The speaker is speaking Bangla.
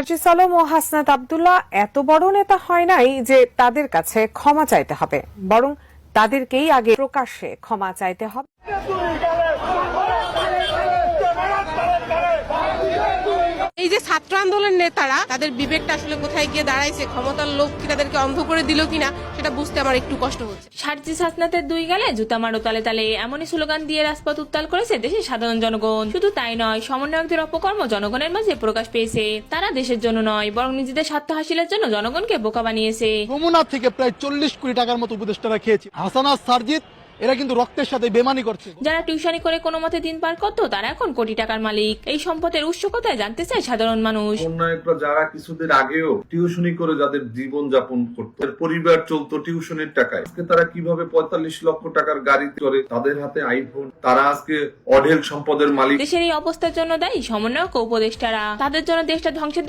সার্জিস আলম ও হাসনাত আব্দুল্লাহ এত বড় নেতা হয় নাই যে তাদের কাছে ক্ষমা চাইতে হবে, বরং তাদেরকেই আগে প্রকাশ্যে ক্ষমা চাইতে হবে। এই যে ছাত্র আন্দোলনের নেতারা তাদের বিবেকটা আসলে কোথায় গিয়ে দাঁড়াইছে, ক্ষমতার লোভ কি তাদেরকে অন্ধ করে দিল কিনা সেটা বুঝতে আমার একটু কষ্ট হচ্ছে। সার্জিস হাসনাতের দুই গালে জুতা মারো তালে তালে এমনই স্লোগান দিয়ে রাজপথ উত্তাল করেছে দেশের সাধারণ জনগণ। শুধু তাই নয়, সমন্বয়কদের অপকর্ম জনগণের মাঝে প্রকাশ পেয়েছে। তারা দেশের জন্য নয়, বরং নিজেদের স্বার্থ হাসিলের জন্য জনগণকে বোকা বানিয়েছে। যমুনা থেকে প্রায় 40 কোটি টাকার মতো উপদেষ্টারা খেয়েছে। হাসানা সার্জিত এরা কিন্তু রক্তের সাথে বেমানি করছে। যারা টিউশনি করে কোনো মতে দিন পার করতো তারা এখন কোটি টাকার মালিক। এই সম্পদের উৎস কোথায় জানতে চায় সাধারণ মানুষ। সমন্বয়করা যারা কিছুদিন আগেও টিউশনি করে যাদের জীবন যাপন করতো, পরিবার চলতো টিউশনের টাকায়, আজকে তারা কিভাবে 45 লক্ষ টাকার গাড়ি করে, তাদের হাতে আইফোন, তারা আজকে অঢেল সম্পদের মালিক। দেশের এই অবস্থার জন্য দায়ী সমন্বয়ক ও উপদেষ্টারা। তাদের জন্য দেশটা ধ্বংসের